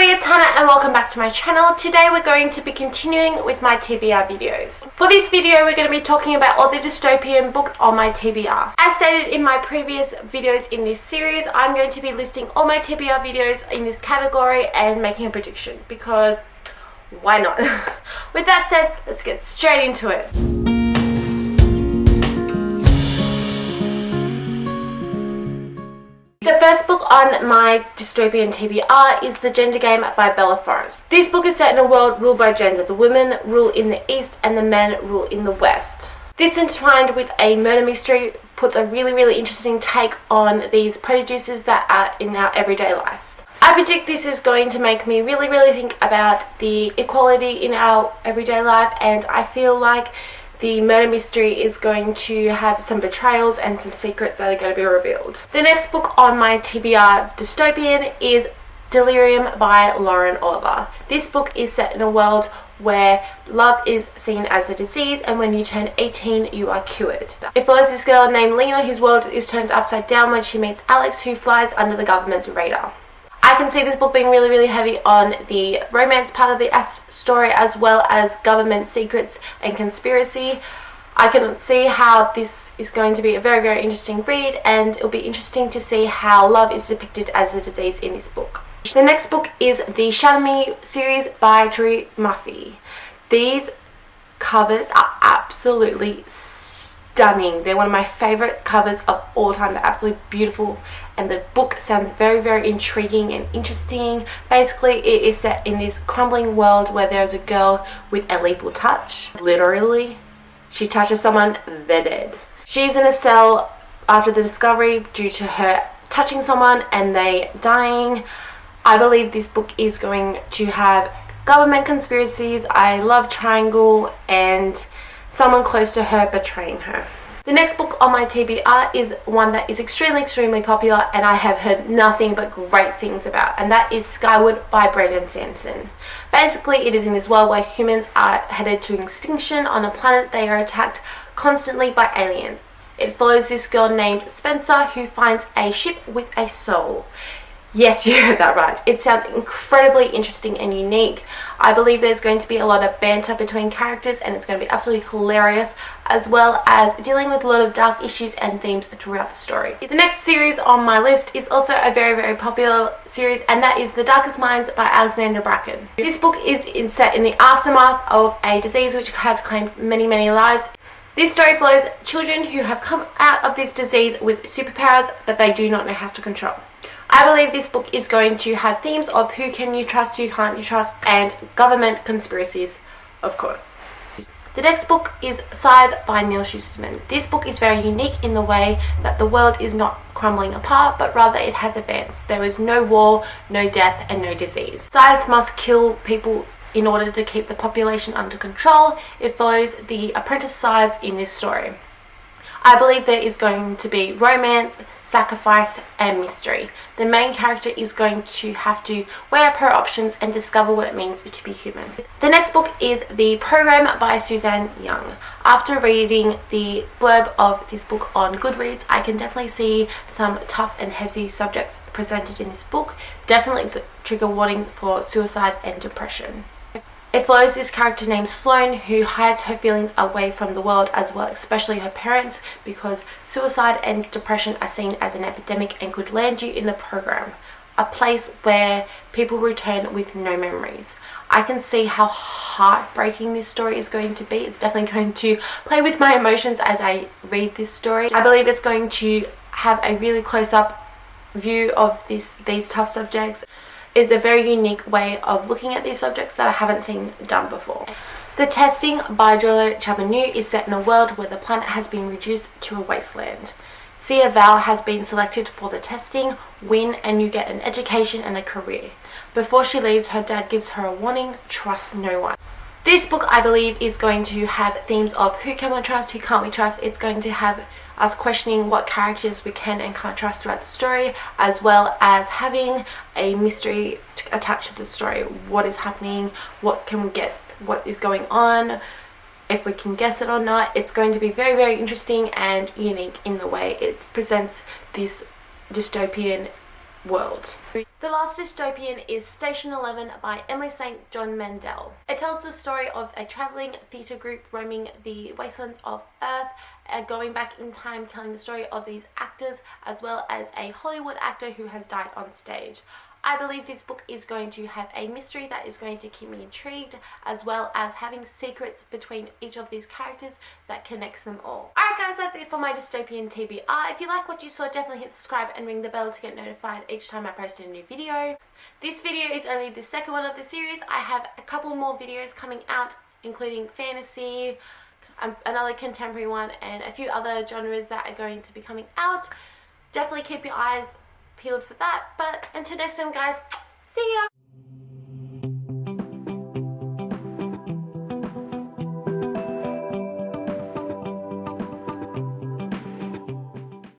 everybody, it's Hannah and welcome back to my channel. Today we're going to be continuing with my TBR videos. For this video we're going to be talking about all the dystopian books on my TBR. As stated in my previous videos in this series, I'm going to be listing all my TBR videos in this category and making a prediction because why not? With that said, let's get straight into it. The first book on my dystopian TBR is The Gender Game by Bella Forrest. This book is set in a world ruled by gender. The women rule in the east and the men rule in the west. This, entwined with a murder mystery, puts a really interesting take on these prejudices that are in our everyday life. I predict this is going to make me really think about the equality in our everyday life, and I feel like the murder mystery is going to have some betrayals and some secrets that are going to be revealed. The next book on my TBR dystopian is Delirium by Lauren Oliver. This book is set in a world where love is seen as a disease, and when you turn 18 you are cured. It follows this girl named Lena whose world is turned upside down when she meets Alex, who flies under the government's radar. I can see this book being really heavy on the romance part of the story, as well as government secrets and conspiracy. I can see how this is going to be a very interesting read, and it'll be interesting to see how love is depicted as a disease in this book. The next book is the Shatter Me series by Drew Muffy. These covers are absolutely stunning. They're one of my favorite covers of all time. They're absolutely beautiful, and the book sounds very intriguing and interesting. Basically, it is set in this crumbling world where there's a girl with a lethal touch. Literally, she touches someone, they're dead. She's in a cell after the discovery due to her touching someone and they dying. I believe this book is going to have government conspiracies. I love triangle and someone close to her betraying her. The next book on my TBR is one that is extremely popular and I have heard nothing but great things about, and that is Skyward by Brandon Sanderson. Basically, it is in this world where humans are headed to extinction on a planet. They are attacked constantly by aliens. It follows this girl named Spencer who finds a ship with a soul. Yes, you heard that right. It sounds incredibly interesting and unique. I believe there's going to be a lot of banter between characters and it's going to be absolutely hilarious, as well as dealing with a lot of dark issues and themes throughout the story. The next series on my list is also a very popular series, and that is The Darkest Minds by Alexandra Bracken. This book is set in the aftermath of a disease which has claimed many lives. This story follows children who have come out of this disease with superpowers that they do not know how to control. I believe this book is going to have themes of who can you trust, who can't you trust, and government conspiracies, of course. The next book is Scythe by Neal Shusterman. This book is very unique in the way that the world is not crumbling apart, but rather it has advanced. There is no war, no death, and no disease. Scythe must kill people in order to keep the population under control. It follows the apprentice scythes in this story. I believe there is going to be romance, sacrifice, and mystery. The main character is going to have to weigh up her options and discover what it means to be human. The next book is The Program by Suzanne Young. After reading the blurb of this book on Goodreads, I can definitely see some tough and heavy subjects presented in this book. Definitely the trigger warnings for suicide and depression. It follows this character named Sloane who hides her feelings away from the world, as well, especially her parents, because suicide and depression are seen as an epidemic and could land you in the program, a place where people return with no memories. I can see how heartbreaking this story is going to be. It's definitely going to play with my emotions as I read this story. I believe it's going to have a really close-up view of these tough subjects. Is a very unique way of looking at these subjects that I haven't seen done before. The Testing by Juliet Charbonneau is set in a world where the planet has been reduced to a wasteland. Sia Val has been selected for the testing, win, and you get an education and a career. Before she leaves, her dad gives her a warning: trust no one. This book, I believe, is going to have themes of who can we trust, who can't we trust. It's going to have us questioning what characters we can and can't trust throughout the story, as well as having a mystery attached to the story. What is happening? What can we get? What is going on? If we can guess it or not. It's going to be very interesting and unique in the way it presents this dystopian world. The last dystopian is Station 11 by Emily St. John Mandel. It tells the story of a travelling theatre group roaming the wastelands of Earth, going back in time, telling the story of these actors as well as a Hollywood actor who has died on stage. I believe this book is going to have a mystery that is going to keep me intrigued, as well as having secrets between each of these characters that connects them all. Alright guys, that's it for my dystopian TBR. If you like what you saw, definitely hit subscribe and ring the bell to get notified each time I post a new video. This video is only the second one of the series. I have a couple more videos coming out, including fantasy, another contemporary one, and a few other genres that are going to be coming out. Definitely keep your eyes peeled for that. But until next time guys, see ya!